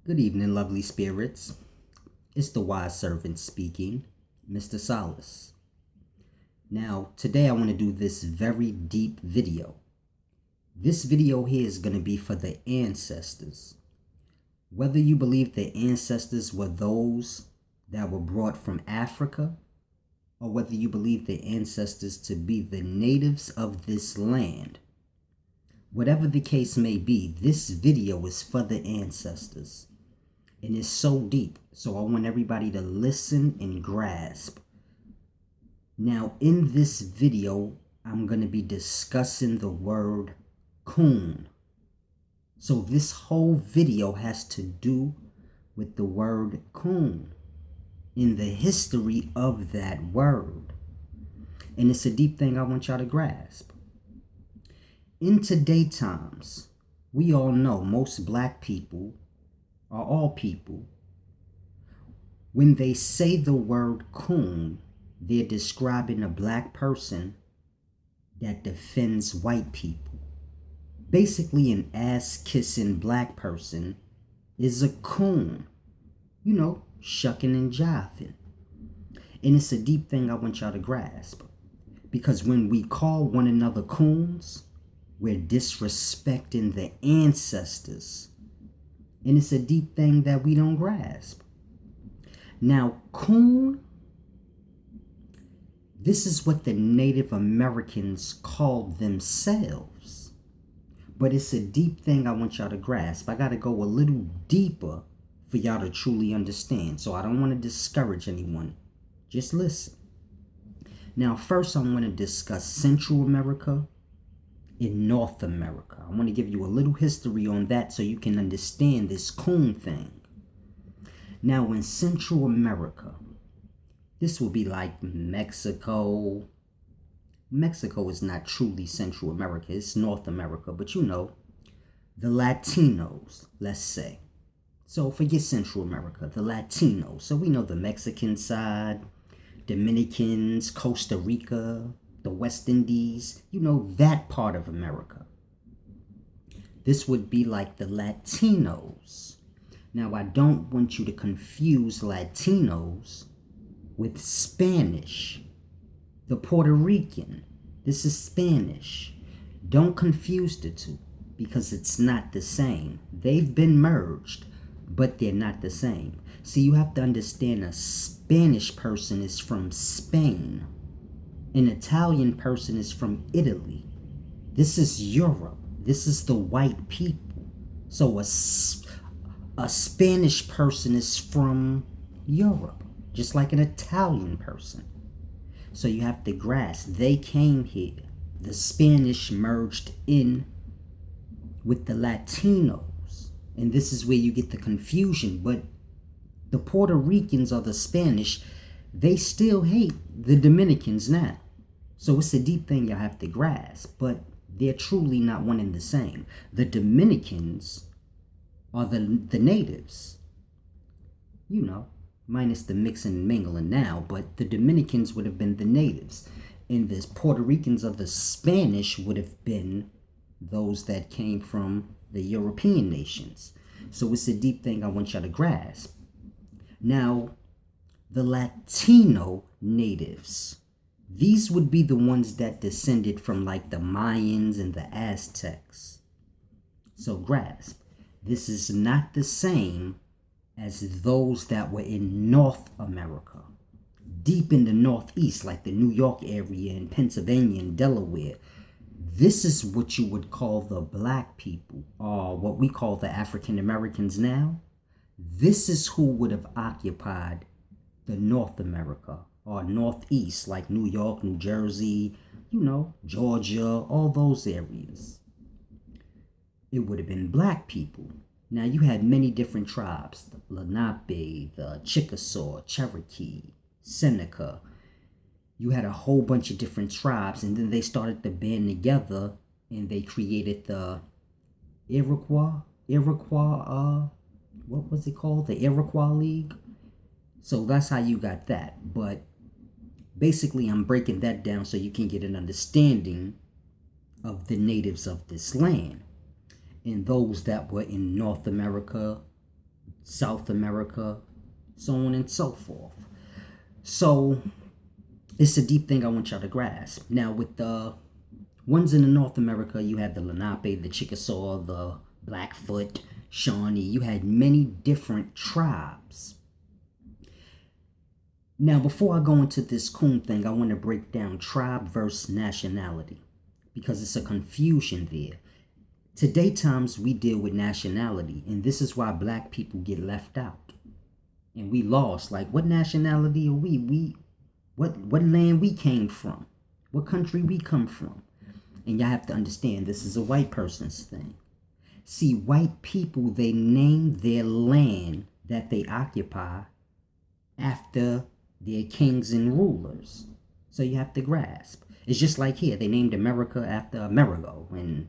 Good evening, lovely spirits. It's the wise servant speaking, Mr. Solace. Now, today I want to do this very deep video. This video here is going to be for the ancestors. Whether you believe the ancestors were those that were brought from Africa, or whether you believe the ancestors to be the natives of this land, whatever the case may be, this video is for the ancestors. And it's so deep, so I want everybody to listen and grasp. Now, in this video, I'm going to be discussing the word COON. So this whole video has to do with the word COON, in the history of that word. And it's a deep thing I want y'all to grasp. In today's times, we all know most black people are all people. When they say the word COON, they're describing a black person that defends white people. Basically, an ass-kissing black person is a COON. You know, shucking and jiving. And it's a deep thing I want y'all to grasp. Because when we call one another COONs, we're disrespecting the ancestors. And it's a deep thing that we don't grasp. Now, COON, this is what the Native Americans called themselves. But it's a deep thing I want y'all to grasp. I got to go a little deeper for y'all to truly understand. So I don't want to discourage anyone. Just listen. Now, first I want to discuss Central America in North America. I want to give you a little history on that so you can understand this COON thing. Now, in Central America, this will be like Mexico. Mexico is not truly Central America, it's North America, but you know, the Latinos, let's say. So forget Central America, the Latinos. So we know the Mexican side, Dominicans, Costa Rica, the West Indies, you know, that part of America. This would be like the Latinos. Now, I don't want you to confuse Latinos with Spanish. The Puerto Rican, this is Spanish. Don't confuse the two because it's not the same. They've been merged, but they're not the same. See, you have to understand a Spanish person is from Spain. An Italian person is from Italy. This is Europe. This is the white people. So a Spanish person is from Europe, just like an Italian person. So you have to grasp, they came here. The Spanish merged in with the Latinos. And this is where you get the confusion. But the Puerto Ricans or the Spanish, they still hate the Dominicans now. So it's a deep thing you have to grasp, but they're truly not one and the same. The Dominicans are the natives, you know, minus the mixing and mingling now, but the Dominicans would have been the natives. And the Puerto Ricans of the Spanish would have been those that came from the European nations. So it's a deep thing I want y'all to grasp. Now, the Latino natives, these would be the ones that descended from like the Mayans and the Aztecs. So grasp, this is not the same as those that were in North America, deep in the Northeast, like the New York area and Pennsylvania and Delaware. This is what you would call the black people, or what we call the African Americans now. This is who would have occupied the North America or Northeast, like New York, New Jersey, you know, Georgia, all those areas. It would have been black people. Now, you had many different tribes, the Lenape, the Chickasaw, Cherokee, Seneca. You had a whole bunch of different tribes, and then they started to band together, and they created the Iroquois, what was it called? The Iroquois League. So that's how you got that. But basically, I'm breaking that down so you can get an understanding of the natives of this land. And those that were in North America, South America, so on and so forth. So it's a deep thing I want y'all to grasp. Now, with the ones in the North America, you had the Lenape, the Chickasaw, the Blackfoot, Shawnee. You had many different tribes. Now, before I go into this COON thing, I want to break down tribe versus nationality because it's a confusion there. Today times we deal with nationality, and this is why black people get left out. And we lost. Like, what nationality are we? What land we came from? What country we come from? And y'all have to understand, this is a white person's thing. See, white people, they name their land that they occupy after their kings and rulers. So you have to grasp. It's just like here, they named America after Amerigo, and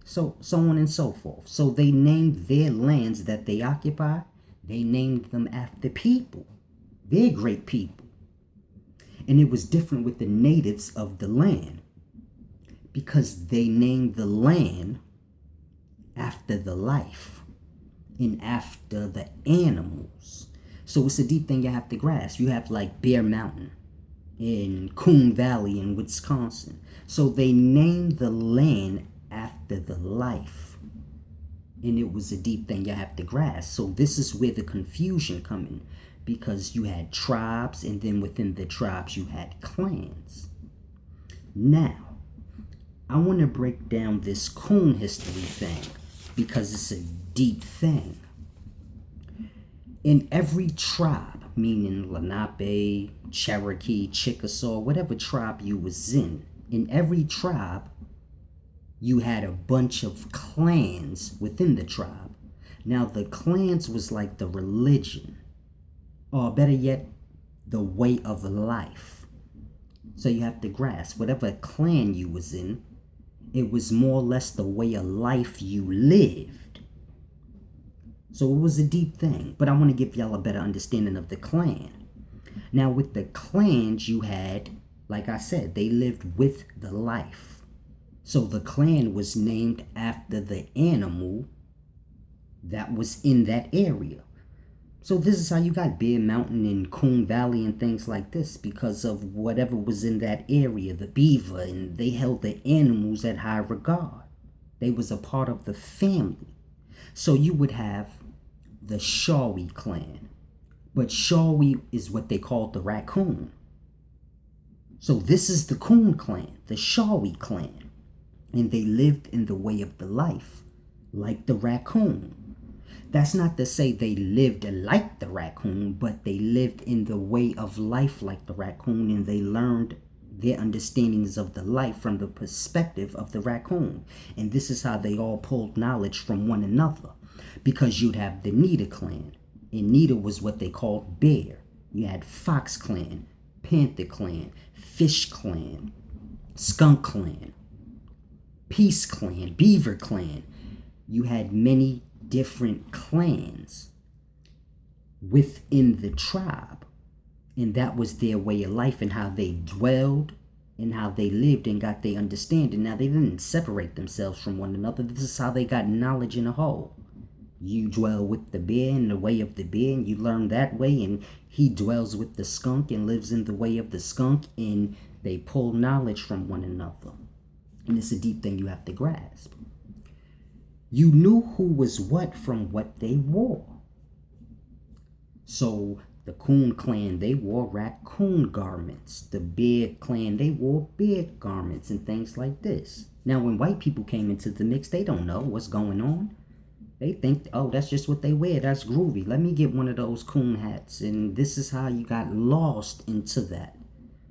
so on and so forth. So they named their lands that they occupy, they named them after people. They're great people. And it was different with the natives of the land because they named the land after the life and after the animals. So it's a deep thing you have to grasp. You have like Bear Mountain in COON Valley in Wisconsin. So they named the land after the life. And it was a deep thing you have to grasp. So this is where the confusion come in, because you had tribes, and then within the tribes you had clans. Now, I want to break down this COON history thing because it's a deep thing. In every tribe, meaning Lenape, Cherokee, Chickasaw, whatever tribe you was in every tribe, you had a bunch of clans within the tribe. Now, the clans was like the religion, or better yet, the way of life. So you have to grasp, whatever clan you was in, it was more or less the way of life you lived. So it was a deep thing, but I want to give y'all a better understanding of the clan. Now, with the clans, you had, like I said, they lived with the life. So the clan was named after the animal that was in that area. So this is how you got Bear Mountain and COON Valley and things like this, because of whatever was in that area, the beaver, and they held the animals at high regard. They was a part of the family. So you would have the Shawnee clan, but Shawnee is what they called the raccoon. So this is the COON clan, the Shawnee clan, and they lived in the way of the life, like the raccoon. That's not to say they lived like the raccoon, but they lived in the way of life like the raccoon, and they learned their understandings of the life from the perspective of the raccoon. And this is how they all pulled knowledge from one another, because you'd have the Nita clan, and Nita was what they called bear. You had Fox clan, Panther clan, Fish clan, Skunk clan, Peace clan, Beaver clan. You had many different clans within the tribe, and that was their way of life and how they dwelled and how they lived and got their understanding. Now, they didn't separate themselves from one another. This is how they got knowledge in a whole. You dwell with the bear in the way of the bear, and you learn that way, and he dwells with the skunk and lives in the way of the skunk, and they pull knowledge from one another. And it's a deep thing you have to grasp. You knew who was what from what they wore. So the COON clan, they wore raccoon garments. The Bear clan, they wore bear garments and things like this. Now, when white people came into the mix, they don't know what's going on. They think, oh, that's just what they wear. That's groovy. Let me get one of those COON hats. And this is how you got lost into that,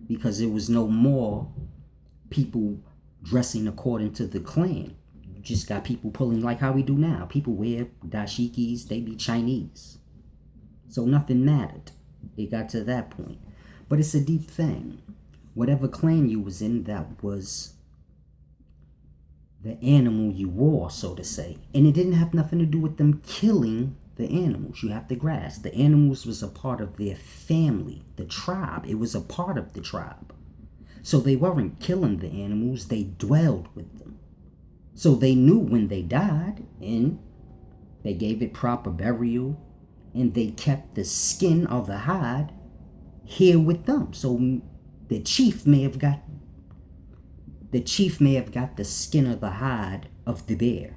because there was no more people dressing according to the clan. You just got people pulling like how we do now. People wear dashikis. They be Chinese. So nothing mattered. It got to that point. But it's a deep thing. Whatever clan you was in, that was the animal you wore, so to say. And it didn't have nothing to do with them killing the animals. You have to grasp. The animals was a part of their family, the tribe. It was a part of the tribe. So they weren't killing the animals. They dwelled with them. So they knew when they died, and they gave it proper burial, and they kept the skin or the hide here with them. So the chief may have got the skin or the hide of the bear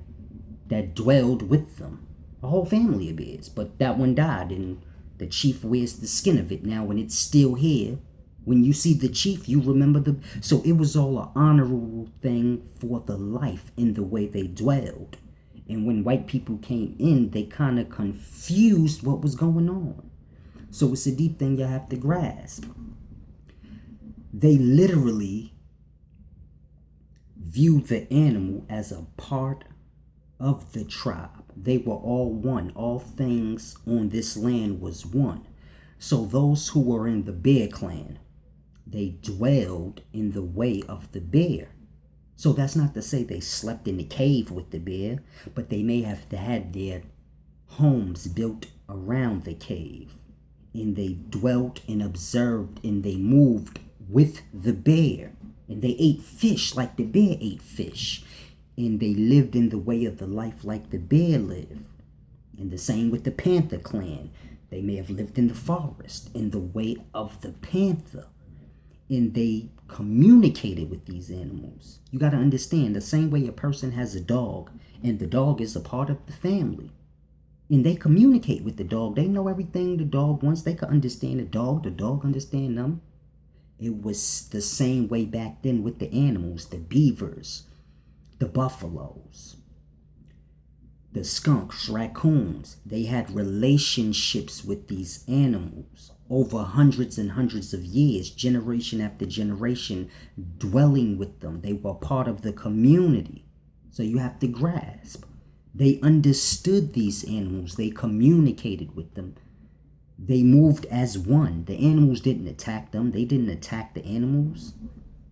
that dwelled with them, a whole family of bears, but that one died, and the chief wears the skin of it. Now when it's still here, when you see the chief, you remember the... So it was all an honorable thing for the life in the way they dwelled. And when white people came in, they kind of confused what was going on. So it's a deep thing you have to grasp. They literally viewed the animal as a part of the tribe. They were all one. All things on this land was one. So those who were in the bear clan, they dwelled in the way of the bear. So that's not to say they slept in the cave with the bear, but they may have had their homes built around the cave. And they dwelt and observed and they moved with the bear. And they ate fish like the bear ate fish. And they lived in the way of the life like the bear lived. And the same with the panther clan. They may have lived in the forest in the way of the panther. And they communicated with these animals. You got to understand, the same way a person has a dog, and the dog is a part of the family. And they communicate with the dog. They know everything the dog wants. They can understand the dog understand them. It was the same way back then with the animals, the beavers, the buffaloes, the skunks, raccoons. They had relationships with these animals over hundreds and hundreds of years, generation after generation, dwelling with them. They were part of the community. So you have to grasp. They understood these animals. They communicated with them. They moved as one. The animals didn't attack them. They didn't attack the animals.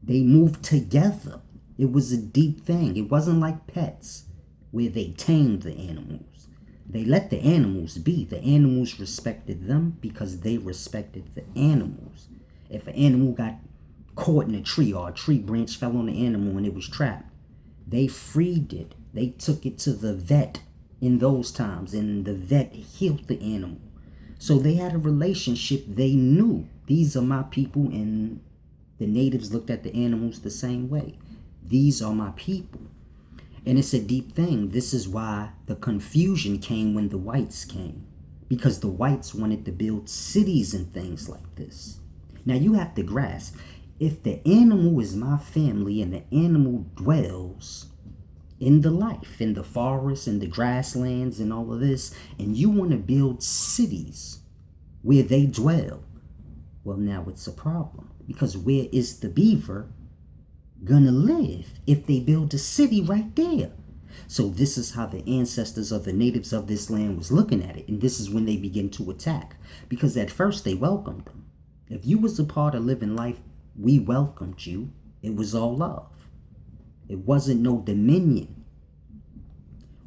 They moved together. It was a deep thing. It wasn't like pets where they tamed the animals. They let the animals be. The animals respected them because they respected the animals. If an animal got caught in a tree or a tree branch fell on the animal and it was trapped, they freed it. They took it to the vet in those times, and the vet healed the animal. So they had a relationship. They knew these are my people, and the natives looked at the animals the same way. These are my people. And it's a deep thing. This is why the confusion came when the whites came, because the whites wanted to build cities and things like this. Now you have to grasp, if the animal is my family and the animal dwells in the life, in the forest, in the grasslands and all of this, and you want to build cities where they dwell, well, now it's a problem, because where is the beaver gonna live if they build a city right there? So this is how the ancestors of the natives of this land was looking at it, and this is when they begin to attack, because at first they welcomed them. If you was a part of living life, we welcomed you. It was all love. It wasn't no dominion.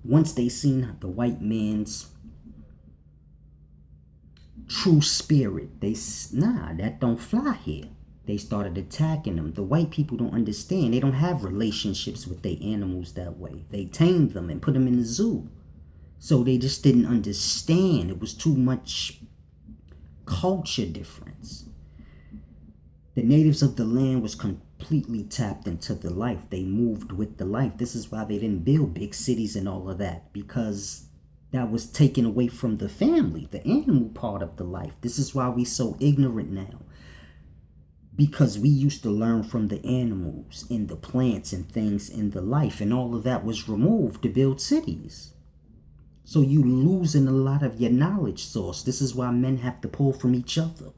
Once they seen the white man's true spirit, that don't fly here. They started attacking them. The white people don't understand. They don't have relationships with their animals that way. They tamed them and put them in the zoo. So they just didn't understand. It was too much culture difference. The natives of the land was completely tapped into the life. They moved with the life. This is why they didn't build big cities and all of that, because that was taken away from the family, the animal part of the life. This is why we so ignorant now, because we used to learn from the animals and the plants and things in the life, and all of that was removed to build cities. So you losing a lot of your knowledge source. This is why men have to pull from each other.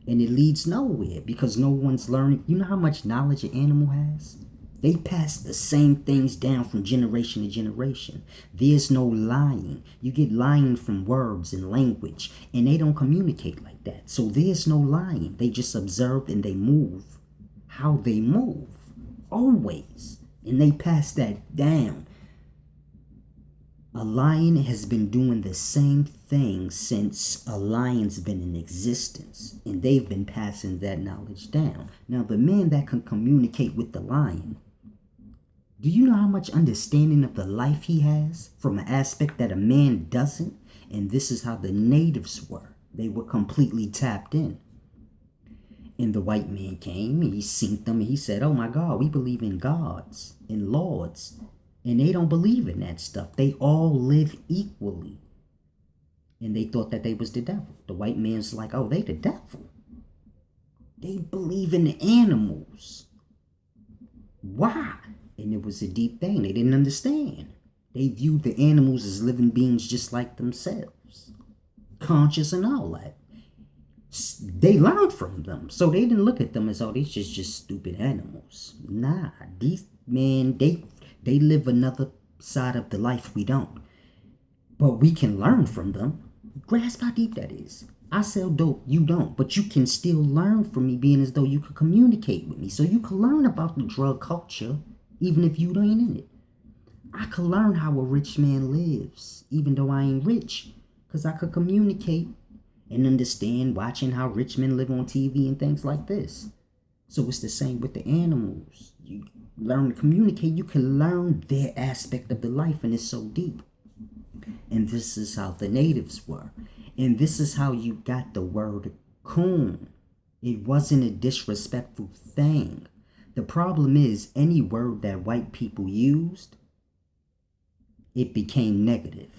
And it leads nowhere, because no one's learning. You know how much knowledge an animal has? They pass the same things down from generation to generation. There's no lying. You get lying from words and language, and they don't communicate like that. So there's no lying. They just observe and they move how they move, always. And they pass that down. A lion has been doing the same thing since a lion's been in existence, and they've been passing that knowledge down. Now, the man that can communicate with the lion, do you know how much understanding of the life he has from an aspect that a man doesn't? And this is how the natives were. They were completely tapped in. And the white man came, and he synced them, and he said, oh my God, we believe in gods and lords. And they don't believe in that stuff. They all live equally. And they thought that they was the devil. The white man's like, oh, they the devil. They believe in the animals. Why? And it was a deep thing. They didn't understand. They viewed the animals as living beings just like themselves. Conscious and all that. They learned from them. So they didn't look at them as, oh, these just stupid animals. Nah, these, man, they live another side of the life we don't. But we can learn from them. Grasp how deep that is. I sell dope, you don't. But you can still learn from me, being as though you could communicate with me. So you can learn about the drug culture, even if you ain't in it. I could learn how a rich man lives, even though I ain't rich. Because I could communicate and understand watching how rich men live on TV and things like this. So it's the same with the animals. You learn to communicate, you can learn their aspect of the life, and it's so deep. And this is how the natives were. And this is how you got the word COON. It wasn't a disrespectful thing. The problem is, any word that white people used, it became negative.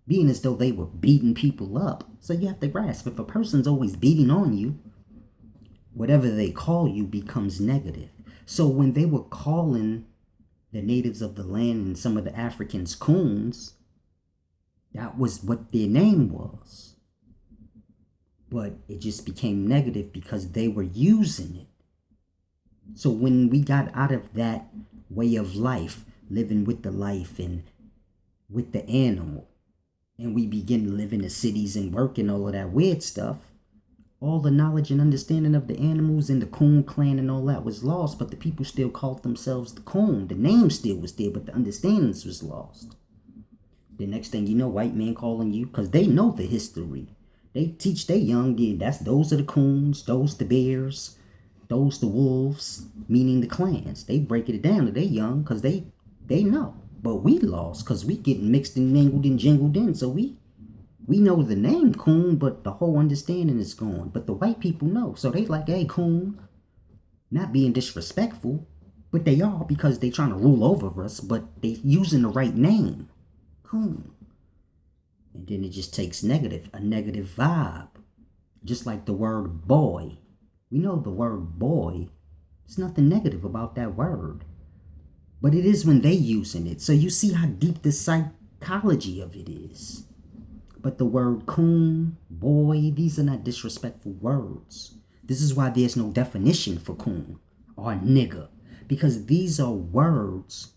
Being as though they were beating people up. So you have to grasp, if a person's always beating on you, whatever they call you becomes negative. So when they were calling the natives of the land and some of the Africans COONs, that was what their name was. But it just became negative because they were using it. So when we got out of that way of life, living with the life and with the animal, and we begin to live in the cities and work and all of that weird stuff, all the knowledge and understanding of the animals and the COON clan and all that was lost, but the people still called themselves the COON. The name still was there, but the understandings was lost. The next thing you know, white men calling you, because they know the history. They teach their young, those are the COONs, those the bears, those the wolves, meaning the clans. They break it down to their young, because they know. But we lost, because we getting mixed and mingled and jingled in. So we know the name COON, but the whole understanding is gone. But the white people know. So they like, hey, COON, not being disrespectful, but they are, because they trying to rule over us, but they using the right name. COON. And then it just takes a negative vibe. Just like the word boy. We know the word boy. There's nothing negative about that word. But it is when they using it. So you see how deep the psychology of it is. But the word COON, boy, these are not disrespectful words. This is why there's no definition for COON or nigger. Because these are words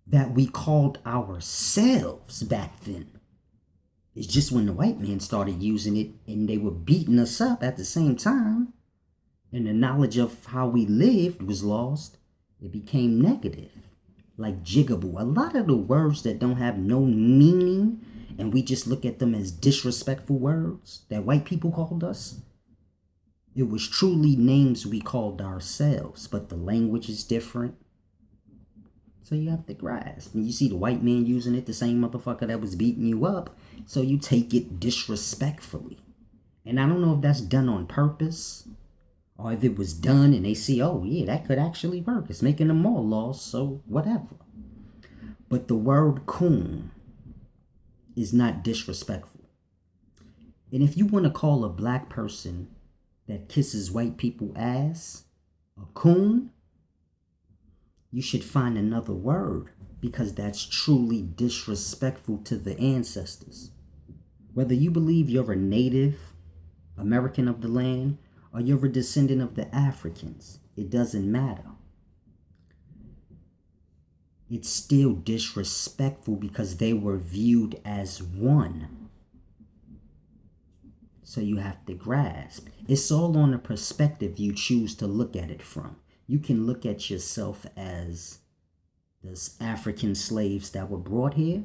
that we called ourselves back then. It's just when the white man started using it and they were beating us up at the same time, and the knowledge of how we lived was lost, it became negative. Like jigaboo. A lot of the words that don't have no meaning and we just look at them as disrespectful words that white people called us, it was truly names we called ourselves, but the language is different. So you have to grasp. And you see the white man using it, the same motherfucker that was beating you up. So you take it disrespectfully. And I don't know if that's done on purpose, or if it was done and they see, oh yeah, that could actually work. It's making them more lost, so whatever. But the word COON is not disrespectful. And if you want to call a black person that kisses white people ass a COON, you should find another word, because that's truly disrespectful to the ancestors. Whether you believe you're a Native American of the land or you're a descendant of the Africans, it doesn't matter. It's still disrespectful because they were viewed as one. So you have to grasp. It's all on the perspective you choose to look at it from. You can look at yourself as the African slaves that were brought here,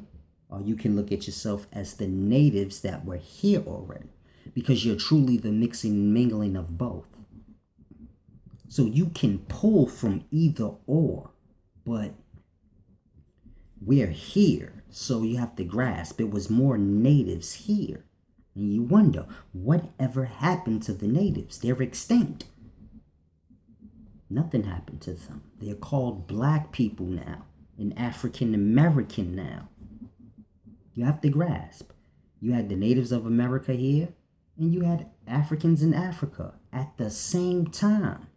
or you can look at yourself as the natives that were here already, because you're truly the mixing and mingling of both. So you can pull from either or, but We're here, so you have to grasp it was more natives here. And you wonder, whatever happened to the natives? They're extinct. Nothing happened to them. They're called black people now, and African American now. You have to grasp. You had the natives of America here, and you had Africans in Africa at the same time.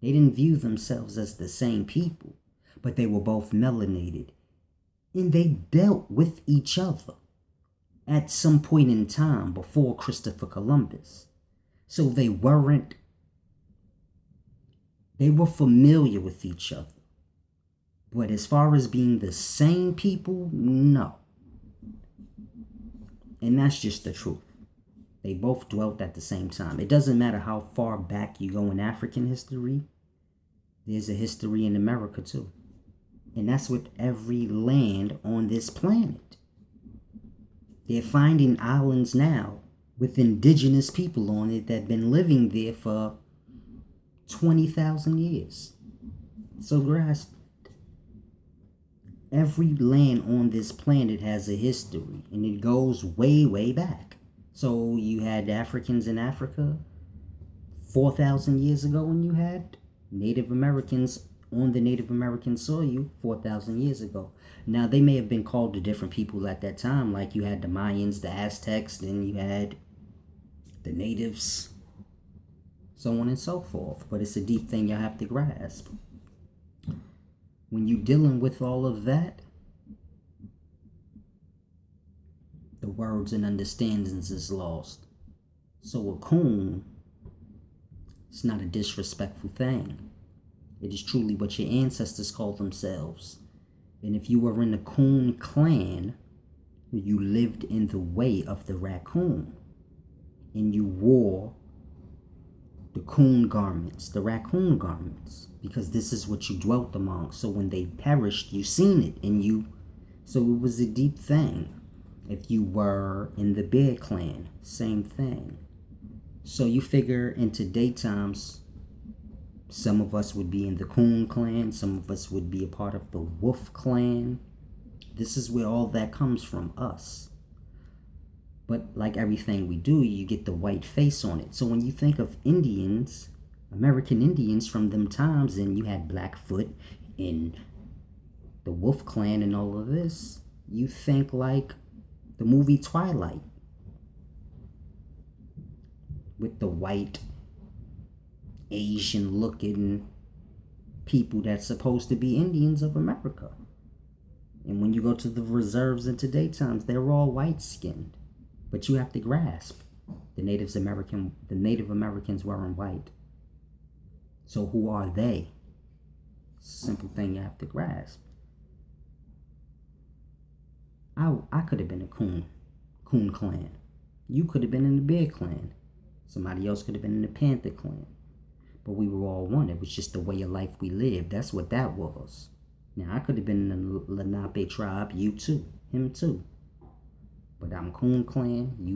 They didn't view themselves as the same people, but they were both melanated. And they dealt with each other at some point in time before Christopher Columbus. So they were familiar with each other. But as far as being the same people, no. And that's just the truth. They both dwelt at the same time. It doesn't matter how far back you go in African history, there's a history in America too. And that's with every land on this planet. They're finding islands now with indigenous people on it that have been living there for 20,000 years. So grasp, every land on this planet has a history, and it goes way, way back. So you had Africans in Africa 4,000 years ago, and you had Native Americans on the Native American soil 4,000 years ago. Now, they may have been called to different people at that time, like you had the Mayans, the Aztecs, then you had the natives, so on and so forth. But it's a deep thing you have to grasp. When you're dealing with all of that, the words and understandings is lost. So a coon, it's not a disrespectful thing. It is truly what your ancestors called themselves. And if you were in the COON clan, you lived in the way of the raccoon. And you wore the coon garments, the raccoon garments, because this is what you dwelt among. So when they perished, you seen it, and so it was a deep thing. If you were in the bear clan, same thing. So you figure in today's times, some of us would be in the COON clan, some of us would be a part of the Wolf clan. This is where all that comes from, us. But like everything we do, you get the white face on it. So when you think of Indians, American Indians from them times, and you had Blackfoot and the Wolf clan and all of this, you think like the movie Twilight with the white Asian looking people that's supposed to be Indians of America. And when you go to the reserves in today's times, they're all white skinned. But you have to grasp, the Native Americans weren't white. So who are they? Simple thing you have to grasp. I could have been a COON clan. You could have been in the Bear clan. Somebody else could have been in the Panther clan. But we were all one. It was just the way of life we lived. That's what that was. Now, I could have been in the Lenape tribe. You too. Him too. But I'm COON clan. You